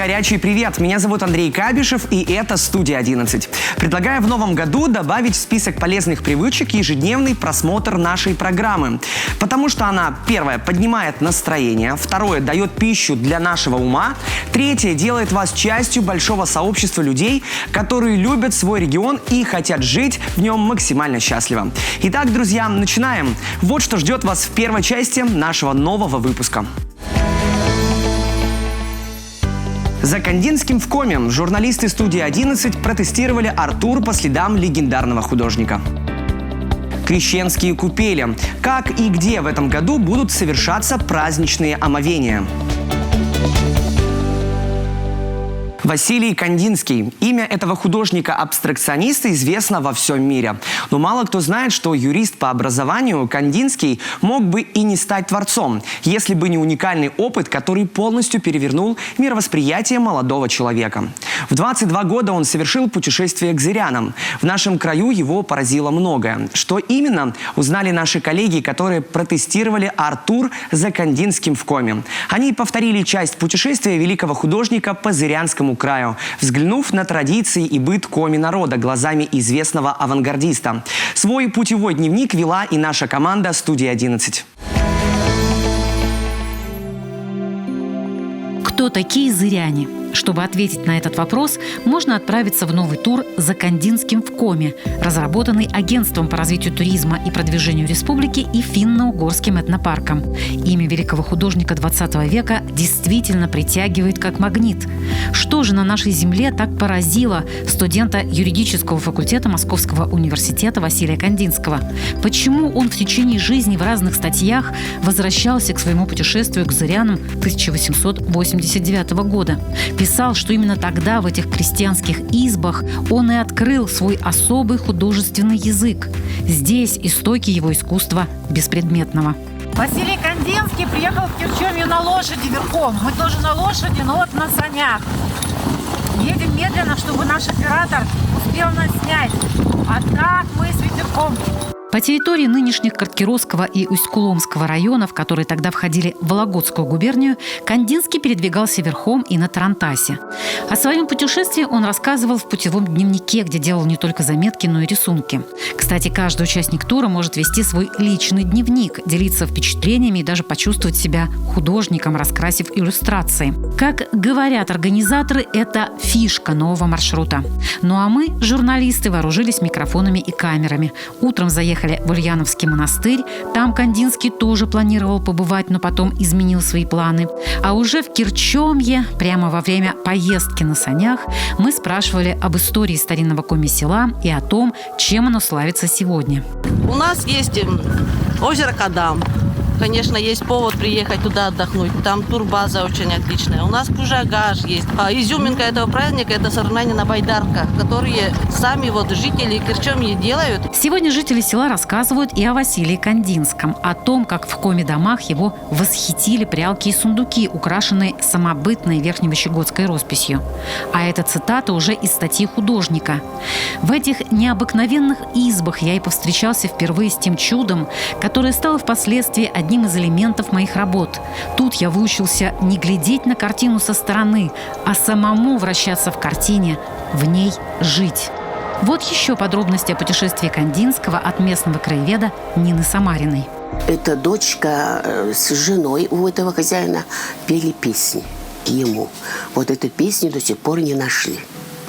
горячий привет! Меня зовут Андрей Кабишев, и это «Студия 11». Предлагаю в новом году добавить в список полезных привычек ежедневный просмотр нашей программы. Потому что она, первое, поднимает настроение, второе, дает пищу для нашего ума, третье, делает вас частью большого сообщества людей, которые любят свой регион и хотят жить в нем максимально счастливо. Итак, друзья, начинаем. Вот что ждет вас в первой части нашего нового выпуска. За Кандинским в Коме журналисты «Студии 11» протестировали Артур по следам легендарного художника. Крещенские купели. Как и где в этом году будут совершаться праздничные омовения. Василий Кандинский. Имя этого художника-абстракциониста известно во всем мире. Но мало кто знает, что юрист по образованию Кандинский мог бы и не стать творцом, если бы не уникальный опыт, который полностью перевернул мировосприятие молодого человека. В 22 года он совершил путешествие к зырянам. В нашем краю его поразило многое. Что именно, узнали наши коллеги, которые протестировали Артур за Кандинским в Коме. Они повторили часть путешествия великого художника по Зырянскому краю, взглянув на традиции и быт Коми народа глазами известного авангардиста. Свой путевой дневник вела и наша команда «Студия 11». Кто такие зыряне? Чтобы ответить на этот вопрос, можно отправиться в новый тур «За Кандинским в Коме», разработанный Агентством по развитию туризма и продвижению республики и финно-угорским этнопарком. Имя великого художника XX века действительно притягивает как магнит. Что же на нашей земле так поразило студента юридического факультета Московского университета Василия Кандинского? Почему он в течение жизни в разных статьях возвращался к своему путешествию к зырянам 1889 года? Писал, что именно тогда в этих крестьянских избах он и открыл свой особый художественный язык. Здесь истоки его искусства беспредметного. Василий Кандинский приехал в Кирчомью на лошади верхом. Мы тоже на лошади, но вот на санях. Едем медленно, чтобы наш оператор успел нас снять. А так мы с ветерком. По территории нынешних Карткировского и Усть-Куломского районов, которые тогда входили в Вологодскую губернию, Кандинский передвигался верхом и на тарантасе. О своем путешествии он рассказывал в путевом дневнике, где делал не только заметки, но и рисунки. Кстати, каждый участник тура может вести свой личный дневник, делиться впечатлениями и даже почувствовать себя художником, раскрасив иллюстрации. Как говорят организаторы, это фишка нового маршрута. Ну а мы, журналисты, вооружились микрофонами и камерами. Утром заехали в Ульяновский монастырь. Там Кандинский тоже планировал побывать, но потом изменил свои планы. А уже в Кирчомье, прямо во время поездки на санях, мы спрашивали об истории старинного Коми села и о том, чем оно славится сегодня. У нас есть озеро Кадам. Конечно, есть повод приехать туда отдохнуть. Там турбаза очень отличная. У нас Кужагаш есть. Изюминка этого праздника – это соревнования на байдарках, которые сами жители Кирчомья делают. Сегодня жители села рассказывают и о Василии Кандинском, о том, как в Коми-домах его восхитили прялки и сундуки, украшенные самобытной верхневощегодской росписью. А это цитата уже из статьи художника. В этих необыкновенных избах я и повстречался впервые с тем чудом, которое стало впоследствии одним из элементов моих работ. Тут я выучился не глядеть на картину со стороны, а самому вращаться в картине, в ней жить. Вот еще подробности о путешествии Кандинского от местного краеведа Нины Самариной. Эта дочка с женой у этого хозяина пели песни ему. Вот эту песню до сих пор не нашли.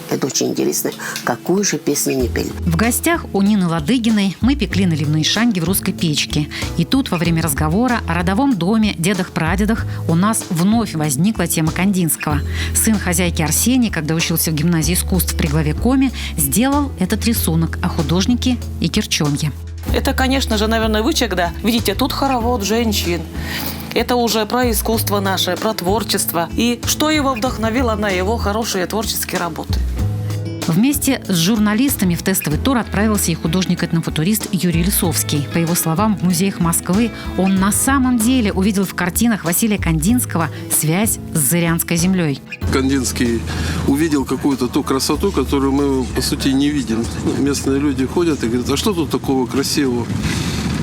Это очень интересно, какую же песню не пели. В гостях у Нины Ладыгиной мы пекли наливные шанги в русской печке. И тут во время разговора о родовом доме, дедах-прадедах у нас вновь возникла тема Кандинского. Сын хозяйки Арсений, когда учился в гимназии искусств при главе Коми, сделал этот рисунок о художнике и Кирчомье. Это, конечно же, наверное, вы всегда видите, тут хоровод женщин. Это уже про искусство наше, про творчество. И что его вдохновило на его хорошие творческие работы. Вместе с журналистами в тестовый тур отправился и художник-этнофутурист Юрий Лисовский. По его словам, в музеях Москвы он на самом деле увидел в картинах Василия Кандинского связь с зырянской землей. Кандинский увидел какую-то ту красоту, которую мы, по сути, не видим. Местные люди ходят и говорят, а что тут такого красивого?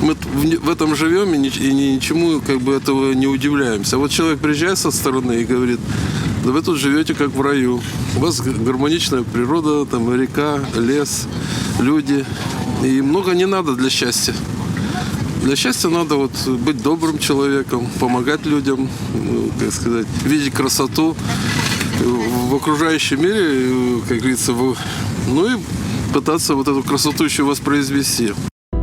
Мы в этом живем и ничему этого не удивляемся. А вот человек приезжает со стороны и говорит, да вы тут живете как в раю. У вас гармоничная природа, там река, лес, люди. И много не надо для счастья. Для счастья надо вот быть добрым человеком, помогать людям, как сказать, видеть красоту в окружающем мире, как говорится, ну и пытаться вот эту красоту еще воспроизвести.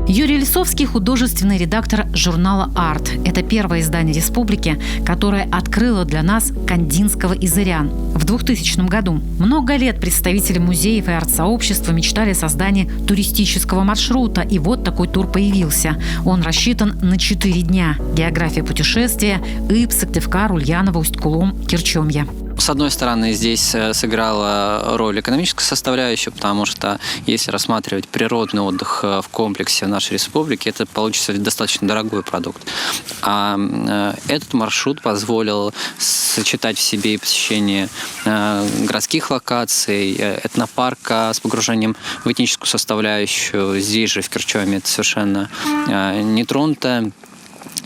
Юрий Лисовский – художественный редактор журнала «Арт». Это первое издание республики, которое открыло для нас Кандинского и Зырян в 2000 году. Много лет представители музеев и арт-сообщества мечтали о создании туристического маршрута, и вот такой тур появился. Он рассчитан на 4 дня. География путешествия – Иб, Сыктывкар, Ульяново, Усть-Кулом, Кирчомья. С одной стороны, здесь сыграла роль экономическая составляющая, потому что если рассматривать природный отдых в комплексе нашей республики, это получится достаточно дорогой продукт. А этот маршрут позволил сочетать в себе и посещение городских локаций, этнопарка с погружением в этническую составляющую. Здесь же, в Кирчоме, это совершенно нетронутая,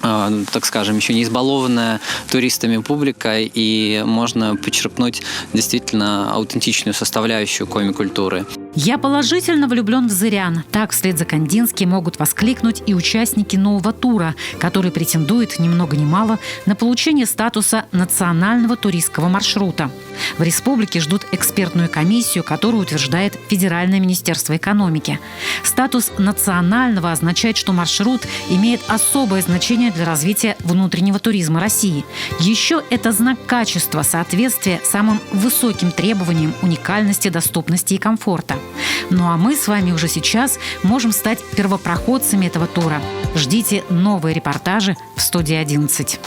так скажем, еще не избалованная туристами публика, и можно почерпнуть действительно аутентичную составляющую коми-культуры. «Я положительно влюблен в Зырян». Так вслед за Кандинским могут воскликнуть и участники нового тура, который претендует ни много ни мало на получение статуса национального туристского маршрута. В республике ждут экспертную комиссию, которую утверждает Федеральное министерство экономики. Статус национального означает, что маршрут имеет особое значение для развития внутреннего туризма России. Еще это знак качества, соответствия самым высоким требованиям уникальности, доступности и комфорта. Ну а мы с вами уже сейчас можем стать первопроходцами этого тура. Ждите новые репортажи в студии 11.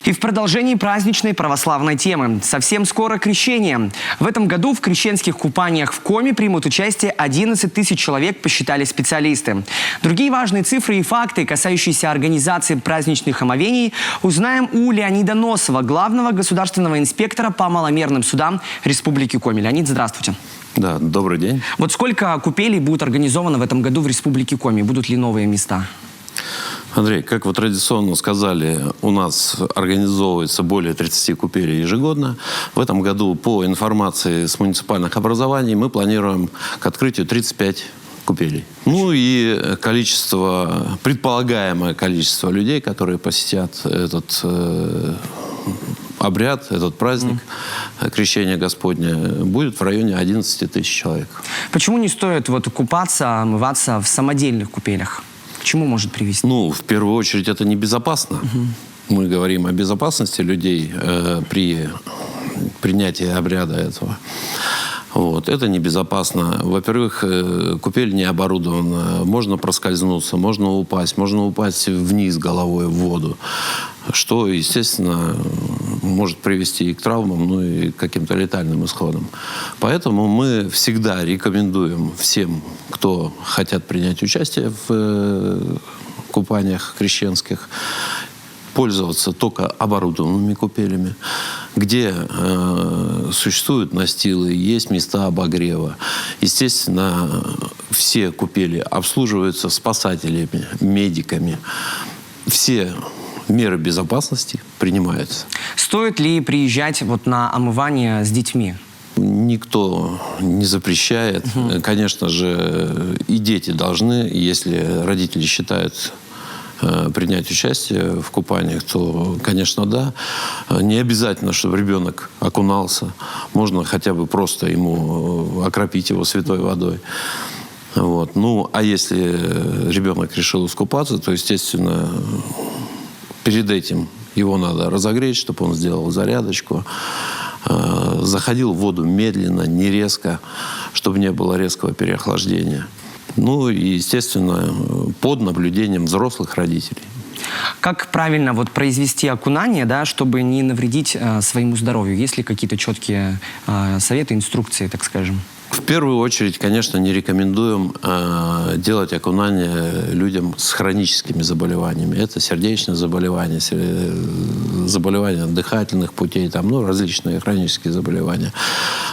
И в продолжении праздничной православной темы. Совсем скоро крещение. В этом году в крещенских купаниях в Коми примут участие 11 тысяч человек, посчитали специалисты. Другие важные цифры и факты, касающиеся организации праздничных омовений, узнаем у Леонида Носова, главного государственного инспектора по маломерным судам Республики Коми. Леонид, здравствуйте. Да, добрый день. Вот сколько купелей будет организовано в этом году в Республике Коми? Будут ли новые места? Андрей, как вы традиционно сказали, у нас организовывается более 30 купелей ежегодно. В этом году, по информации с муниципальных образований, мы планируем к открытию 35 купелей. Ну и предполагаемое количество людей, которые посетят этот обряд, этот праздник крещения Господня, будет в районе 11 тысяч человек. Почему не стоит купаться, омываться в самодельных купелях? К чему может привести? Ну, в первую очередь, это небезопасно. Мы говорим о безопасности людей при принятии обряда этого. Вот. Это небезопасно. Во-первых, купель не оборудована. Можно проскользнуться, можно упасть вниз головой в воду, что, естественно, может привести и к травмам, ну и к каким-то летальным исходам. Поэтому мы всегда рекомендуем всем, кто хотят принять участие в купаниях крещенских, пользоваться только оборудованными купелями, где существуют настилы, есть места обогрева. Естественно, все купели обслуживаются спасателями, медиками. Все меры безопасности принимаются. Стоит ли приезжать на омывание с детьми? Никто не запрещает. Конечно же, и дети должны, если родители считают принять участие в купаниях, то, конечно, да. Не обязательно, чтобы ребенок окунался. Можно хотя бы просто ему окропить его святой водой. Вот. Ну, а если ребенок решил искупаться, то, естественно, перед этим его надо разогреть, чтобы он сделал зарядочку. Заходил в воду медленно, не резко, чтобы не было резкого переохлаждения. Ну и, естественно, под наблюдением взрослых родителей. Как правильно произвести окунание, чтобы не навредить своему здоровью? Есть ли какие-то четкие советы, инструкции, так скажем? В первую очередь, конечно, не рекомендуем делать окунание людям с хроническими заболеваниями. Это сердечные заболевания, заболевания дыхательных путей, различные хронические заболевания.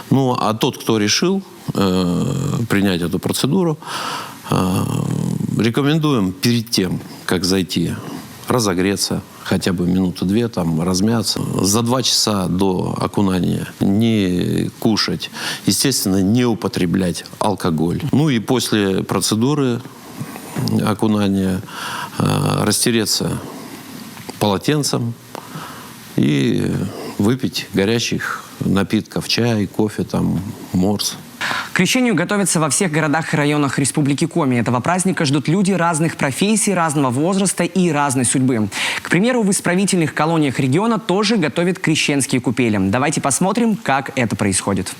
Ну, а тот, кто решил принять эту процедуру, рекомендуем перед тем, как зайти, разогреться хотя бы минуту-две там размяться. За 2 часа до окунания не кушать. Естественно, не употреблять алкоголь. Ну и после процедуры окунания растереться полотенцем и выпить горячих напитков, чай, кофе, там, морс. К крещению готовятся во всех городах и районах Республики Коми. Этого праздника ждут люди разных профессий, разного возраста и разной судьбы. К примеру, в исправительных колониях региона тоже готовят крещенские купели. Давайте посмотрим, как это происходит.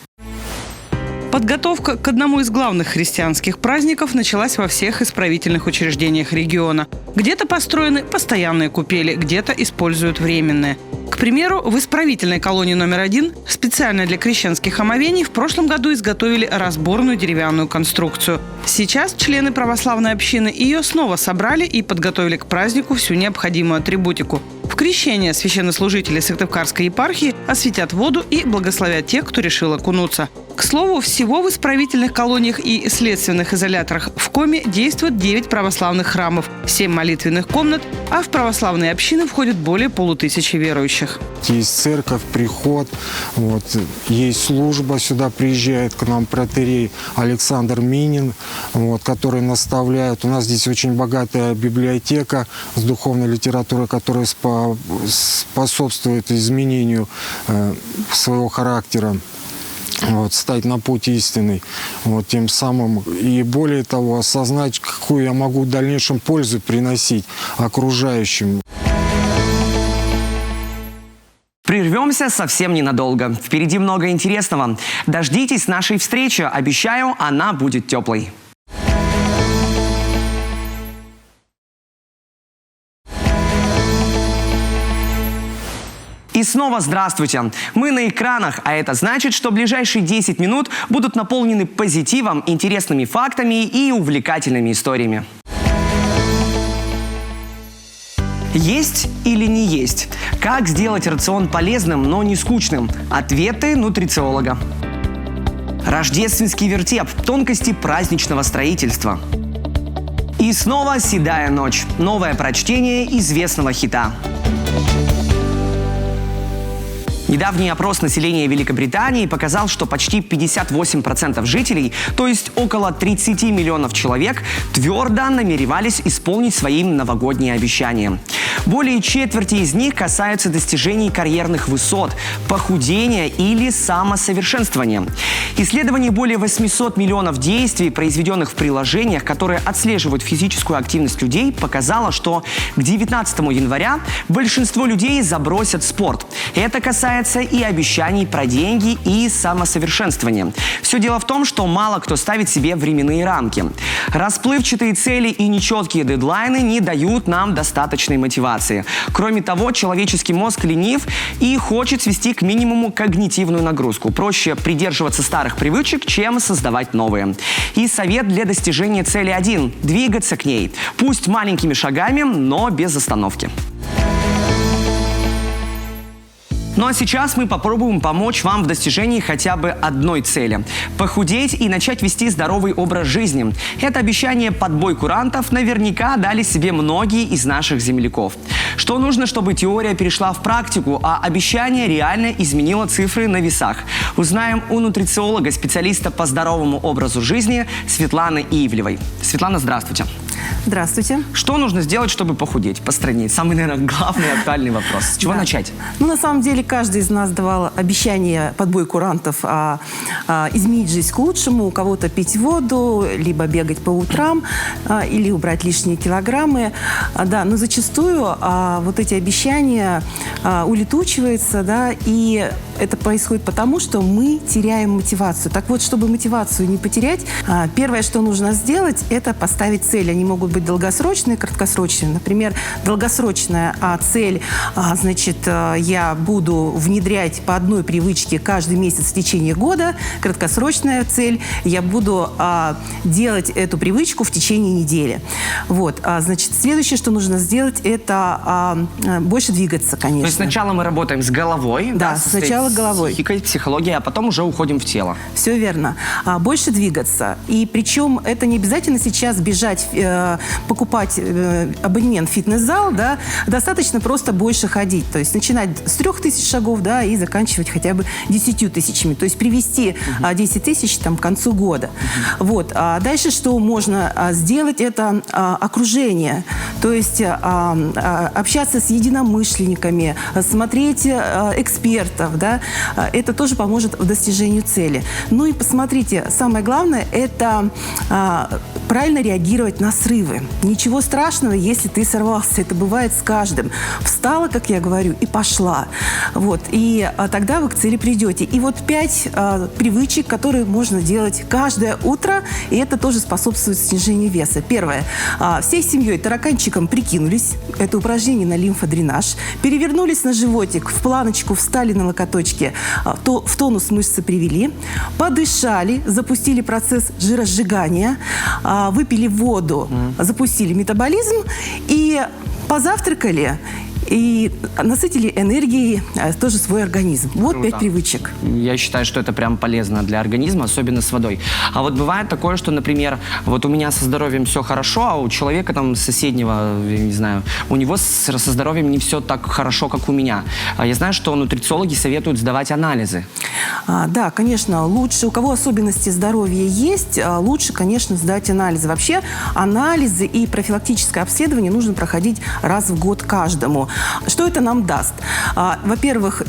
Подготовка к одному из главных христианских праздников началась во всех исправительных учреждениях региона. Где-то построены постоянные купели, где-то используют временные. К примеру, в исправительной колонии номер 1 специально для крещенских омовений в прошлом году изготовили разборную деревянную конструкцию. Сейчас члены православной общины ее снова собрали и подготовили к празднику всю необходимую атрибутику. В крещение священнослужители Сыктывкарской епархии осветят воду и благословят тех, кто решил окунуться. К слову, всего в исправительных колониях и следственных изоляторах в Коми действует 9 православных храмов, 7 молитвенных комнат, а в православные общины входит более 500 верующих. Есть церковь, приход, вот, есть служба, сюда приезжает к нам протоиерей Александр Минин, вот, который наставляет. У нас здесь очень богатая библиотека с духовной литературой, которая способствует изменению своего характера. Вот, стать на путь истинный, вот, тем самым и более того осознать, какую я могу в дальнейшем пользу приносить окружающим. Прервемся совсем ненадолго. Впереди много интересного. Дождитесь нашей встречи. Обещаю, она будет теплой. И снова здравствуйте! Мы на экранах, а это значит, что ближайшие 10 минут будут наполнены позитивом, интересными фактами и увлекательными историями. Есть или не есть? Как сделать рацион полезным, но не скучным? Ответы нутрициолога. Рождественский вертеп. Тонкости праздничного строительства. И снова «Седая ночь». Новое прочтение известного хита. Недавний опрос населения Великобритании показал, что почти 58% жителей, то есть около 30 миллионов человек, твердо намеревались исполнить свои новогодние обещания. Более четверти из них касаются достижений карьерных высот, похудения или самосовершенствования. Исследование более 800 миллионов действий, произведенных в приложениях, которые отслеживают физическую активность людей, показало, что к 19 января большинство людей забросят спорт. Это касается и обещаний про деньги и самосовершенствование. Все дело в том, что мало кто ставит себе временные рамки. Расплывчатые цели и нечеткие дедлайны не дают нам достаточной мотивации. Кроме того, человеческий мозг ленив и хочет свести к минимуму когнитивную нагрузку. Проще придерживаться старых привычек, чем создавать новые. И совет для достижения цели один – двигаться к ней. Пусть маленькими шагами, но без остановки. Ну а сейчас мы попробуем помочь вам в достижении хотя бы одной цели – похудеть и начать вести здоровый образ жизни. Это обещание подбой курантов наверняка дали себе многие из наших земляков. Что нужно, чтобы теория перешла в практику, а обещание реально изменило цифры на весах? Узнаем у нутрициолога, специалиста по здоровому образу жизни Светланы Ивлевой. Светлана, здравствуйте. Здравствуйте. Что нужно сделать, чтобы похудеть, постройнеть? Самый, наверное, главный актуальный вопрос. С чего начать? Ну, на самом деле, каждый из нас давал обещание подбой курантов изменить жизнь к лучшему. У кого-то пить воду, либо бегать по утрам, или убрать лишние килограммы. Да, но зачастую вот эти обещания улетучиваются, да, и это происходит потому, что мы теряем мотивацию. Так вот, чтобы мотивацию не потерять, первое, что нужно сделать, это поставить цель. Они могут быть долгосрочные, краткосрочные. Например, долгосрочная цель, значит, я буду внедрять по одной привычке каждый месяц в течение года. Краткосрочная цель, я буду делать эту привычку в течение недели. Вот, значит, следующее, что нужно сделать, это больше двигаться, конечно. То есть сначала мы работаем с головой, да, сначала головой. Психикой, психологией, а потом уже уходим в тело. Все верно. Больше двигаться. И причем это не обязательно сейчас бежать покупать абонемент в фитнес-зал, да, достаточно просто больше ходить. То есть начинать с 3000 шагов, да, и заканчивать хотя бы 10 тысячами. То есть привести 10 тысяч там, к концу года. Вот. А дальше что можно сделать? Это окружение. То есть общаться с единомышленниками, смотреть экспертов, да, это тоже поможет в достижении цели. Ну и посмотрите, самое главное – это правильно реагировать на срывы. Ничего страшного, если ты сорвался. Это бывает с каждым. Встала, как я говорю, и пошла. Вот. И тогда вы к цели придете. И вот 5 привычек, которые можно делать каждое утро, и это тоже способствует снижению веса. Первое. Всей семьей тараканчиком прикинулись. Это упражнение на лимфодренаж. Перевернулись на животик, в планочку встали на локоточки, в тонус мышцы привели. Подышали, запустили процесс жиросжигания, выпили воду, запустили метаболизм и позавтракали. И насытили энергией тоже свой организм. Вот Круто. 5 привычек. Я считаю, что это прям полезно для организма, особенно с водой. А вот бывает такое, что, например, вот у меня со здоровьем все хорошо, а у человека там соседнего, я не знаю, у него со здоровьем не все так хорошо, как у меня. Я знаю, что нутрициологи советуют сдавать анализы. Да, конечно, лучше, у кого особенности здоровья есть, лучше, конечно, сдать анализы. Вообще анализы и профилактическое обследование нужно проходить раз в год каждому. Что это нам даст? Во-первых,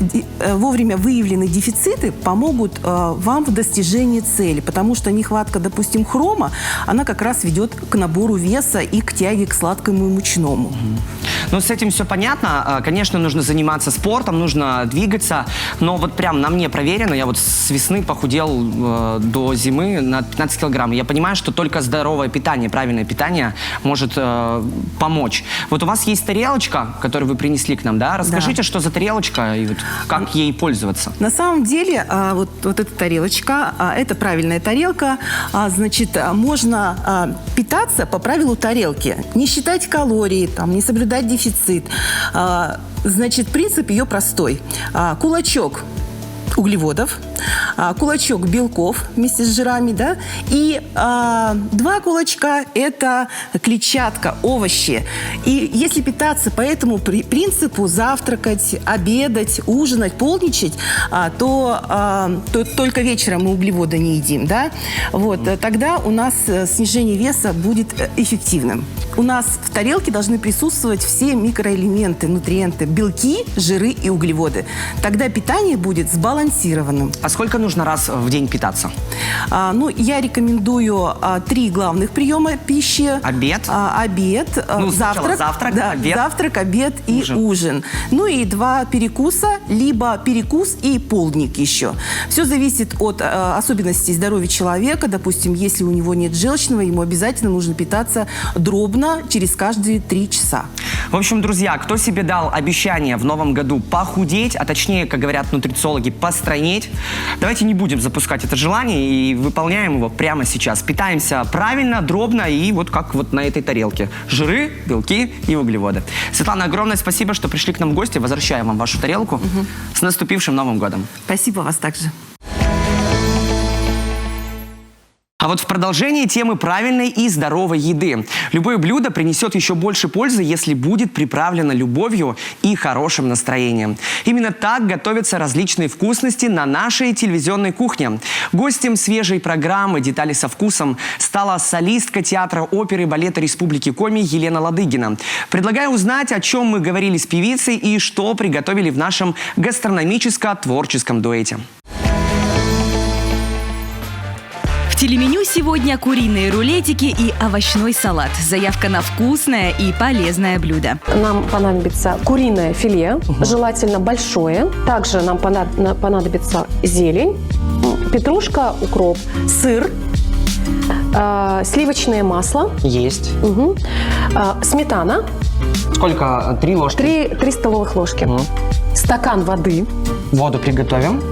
вовремя выявленные дефициты помогут вам в достижении цели, потому что нехватка, допустим, хрома, она как раз ведет к набору веса и к тяге к сладкому и мучному. Ну, с этим все понятно. Конечно, нужно заниматься спортом, нужно двигаться, но вот прям на мне проверено, я вот с весны похудел до зимы на 15 килограмм. Я понимаю, что только здоровое питание, правильное питание может помочь. Вот у вас есть тарелочка, которую вы принесли к нам, да? Расскажите, что за тарелочка и вот как ей пользоваться? На самом деле, вот эта тарелочка, это правильная тарелка. Значит, можно питаться по правилу тарелки. Не считать калории, там, не соблюдать дефицит. Значит, принцип ее простой. Кулачок углеводов, кулачок белков вместе с жирами, да, и 2 кулачка – это клетчатка, овощи. И если питаться по этому принципу, завтракать, обедать, ужинать, полдничать, то только вечером мы углеводы не едим, да, вот, тогда у нас снижение веса будет эффективным. У нас в тарелке должны присутствовать все микроэлементы, нутриенты, белки, жиры и углеводы. Тогда питание будет сбалансированным. А сколько нужно раз в день питаться? Ну, я рекомендую 3 главных приема пищи. Обед? Обед, Ну, завтрак, завтрак, да, обед. завтрак, обед и ужин. Ну и 2 перекуса, либо перекус и полдник еще. Все зависит от особенностей здоровья человека. Допустим, если у него нет желчного, ему обязательно нужно питаться дробно через каждые 3 часа. В общем, друзья, кто себе дал обещание в новом году похудеть, а точнее, как говорят нутрициологи, постройнеть, давайте не будем запускать это желание и выполняем его прямо сейчас. Питаемся правильно, дробно и вот как вот на этой тарелке. Жиры, белки и углеводы. Светлана, огромное спасибо, что пришли к нам в гости. Возвращаю вам вашу тарелку. С наступившим Новым годом. Спасибо вас также. А вот в продолжении темы правильной и здоровой еды. Любое блюдо принесет еще больше пользы, если будет приправлено любовью и хорошим настроением. Именно так готовятся различные вкусности на нашей телевизионной кухне. Гостем свежей программы «Детали со вкусом» стала солистка театра оперы и балета Республики Коми Елена Ладыгина. Предлагаю узнать, о чем мы говорили с певицей и что приготовили в нашем гастрономическо-творческом дуэте. В телеменю сегодня куриные рулетики и овощной салат. Заявка на вкусное и полезное блюдо. Нам понадобится куриное филе, желательно большое. Также нам понадобится зелень, петрушка, укроп, сыр, сливочное масло. Есть. Сметана. Сколько? 3 ложки? 3 столовых ложки. Стакан воды. Воду приготовим.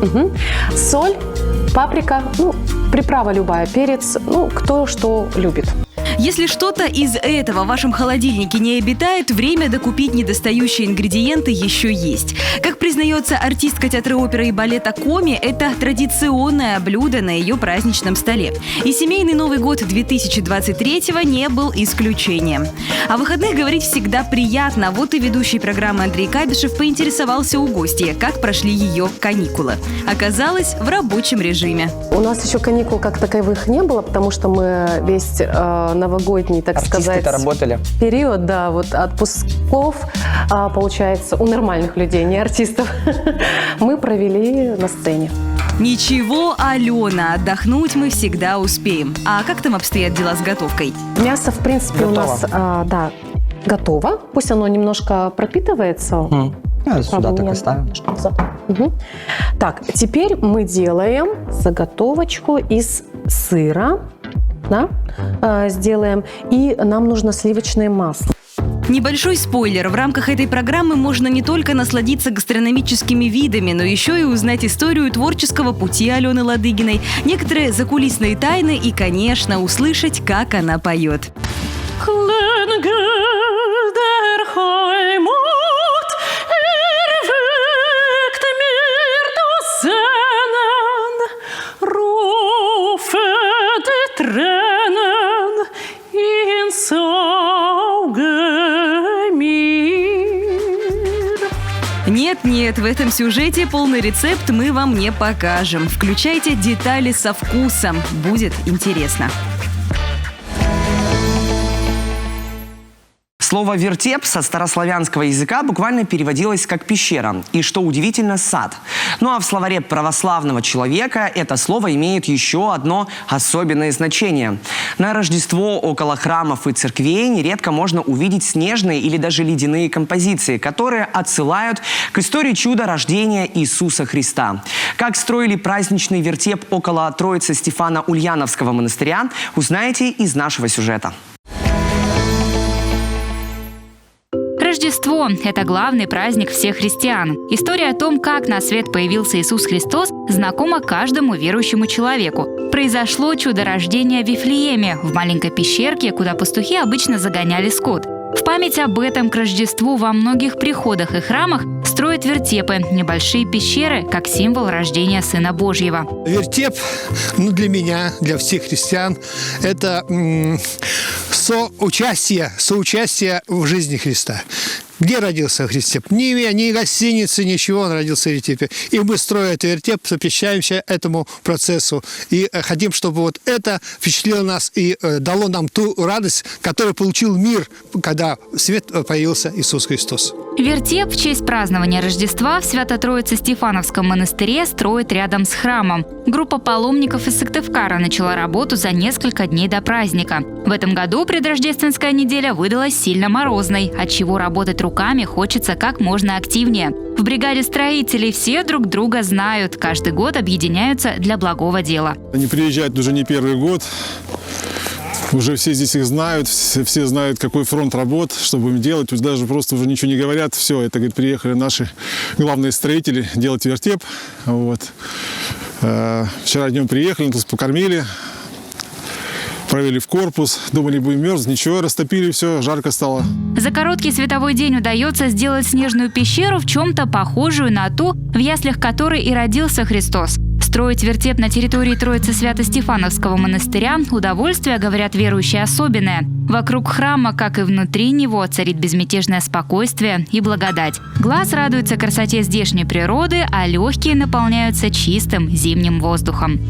Соль, паприка, приправа любая, перец, кто что любит. Если что-то из этого в вашем холодильнике не обитает, время докупить недостающие ингредиенты еще есть. Как признается артистка театра оперы и балета Коми, это традиционное блюдо на ее праздничном столе. И семейный Новый год 2023-го не был исключением. О выходных говорить всегда приятно. Вот и ведущий программы Андрей Кабишев поинтересовался у гостей, как прошли ее каникулы. Оказалось, в рабочем режиме. У нас еще каникул как таковых не было, потому что мы весь новогодний, так сказать, работали. период, да, вот отпусков, получается, у нормальных людей, не артистов, мы провели на сцене. Ничего, Алена, отдохнуть мы всегда успеем. А как там обстоят дела с готовкой? Мясо, в принципе, Готово. у нас, да, готово. Пусть оно немножко пропитывается. Сюда так оставим. Угу. Так, теперь мы делаем заготовочку из сыра, да, сделаем, и нам нужно сливочное масло. Небольшой спойлер. В рамках этой программы можно не только насладиться гастрономическими видами, но еще и узнать историю творческого пути Алены Ладыгиной, некоторые закулисные тайны и, конечно, услышать, как она поет. Нет, в этом сюжете полный рецепт мы вам не покажем. Включайте детали со вкусом. Будет интересно. Слово «вертеп» со старославянского языка буквально переводилось как «пещера» и, что удивительно, «сад». Ну а в словаре православного человека это слово имеет еще одно особенное значение. На Рождество около храмов и церквей нередко можно увидеть снежные или даже ледяные композиции, которые отсылают к истории чуда рождения Иисуса Христа. Как строили праздничный вертеп около Троицы Стефана Ульяновского монастыря, узнаете из нашего сюжета. Рождество – это главный праздник всех христиан. История о том, как на свет появился Иисус Христос, знакома каждому верующему человеку. Произошло чудо рождения в Вифлееме, в маленькой пещерке, куда пастухи обычно загоняли скот. В память об этом к Рождеству во многих приходах и храмах строят вертепы – небольшие пещеры, как символ рождения Сына Божьего. Вертеп, для меня, для всех христиан, это соучастие в жизни Христа. Где родился вертеп? Ни гостиницы, ничего, он родился в вертепе. И мы, строя этот вертеп, посвящаемся этому процессу. И хотим, чтобы вот это впечатлило нас и дало нам ту радость, которую получил мир, когда в свет появился Иисус Христос. Вертеп в честь празднования Рождества в Свято-Троице-Стефановском монастыре строят рядом с храмом. Группа паломников из Сыктывкара начала работу за несколько дней до праздника. В этом году предрождественская неделя выдалась сильно морозной, отчего работать руками хочется как можно активнее. В бригаде строителей все друг друга знают, каждый год объединяются для благого дела. Они приезжают уже не первый год. Уже все здесь их знают, все знают, какой фронт работ, что будем делать. Тут даже просто уже ничего не говорят. Все, это, говорит, приехали наши главные строители делать вертеп. Вот. Вчера днем приехали, нас покормили, провели в корпус, думали, будем мерзнуть. Ничего, растопили все, жарко стало. За короткий световой день удается сделать снежную пещеру в чем-то похожую на ту, в яслях которой и родился Христос. Строить вертеп на территории Троицы Свято-Стефановского монастыря – удовольствие, говорят верующие, особенное. Вокруг храма, как и внутри него, царит безмятежное спокойствие и благодать. Глаз радуется красоте здешней природы, а легкие наполняются чистым зимним воздухом.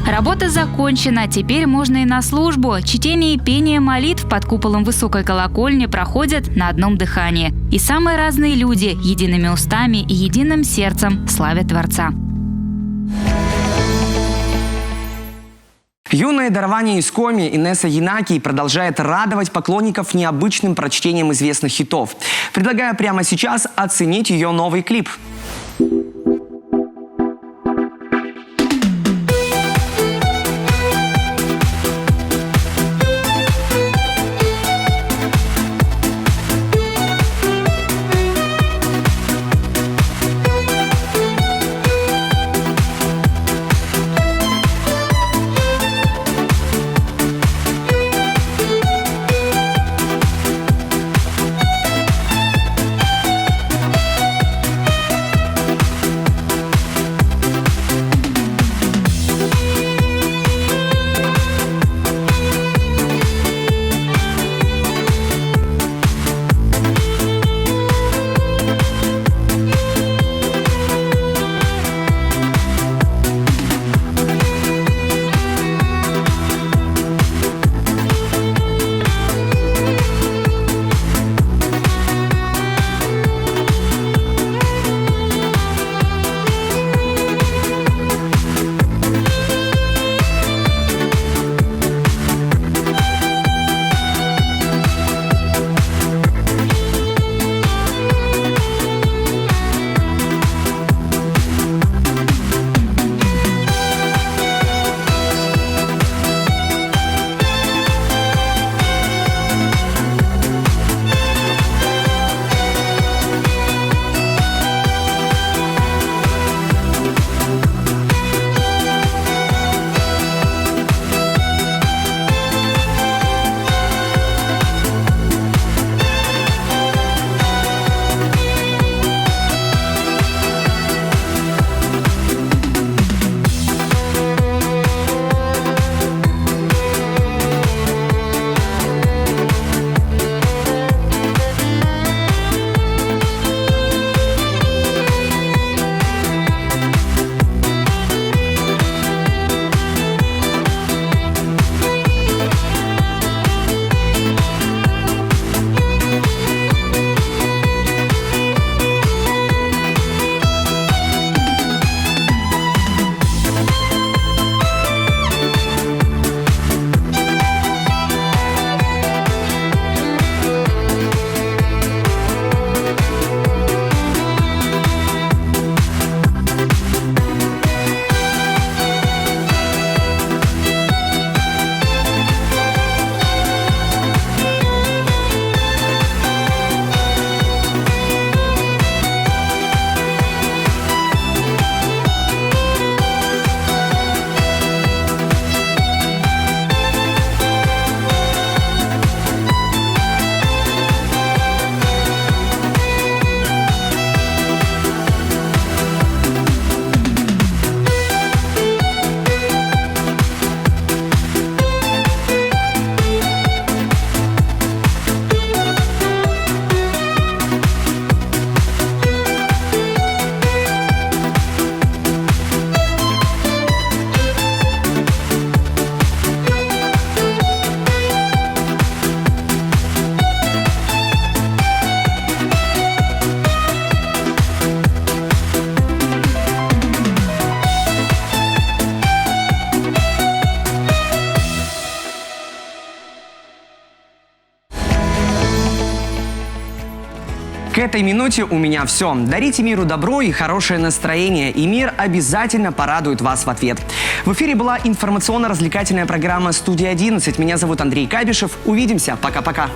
Работа закончена, теперь можно и на службу. Чтение и пение молитв под куполом высокой колокольни проходят на одном дыхании. И самые разные люди едиными устами и единым сердцем славят Творца. Юное дарование из Коми Инесса Янакий продолжает радовать поклонников необычным прочтением известных хитов. Предлагаю прямо сейчас оценить ее новый клип. этой минуте у меня все. Дарите миру добро и хорошее настроение, и мир обязательно порадует вас в ответ. В эфире была информационно-развлекательная программа «Студия 11». Меня зовут Андрей Кабишев. Увидимся. Пока-пока.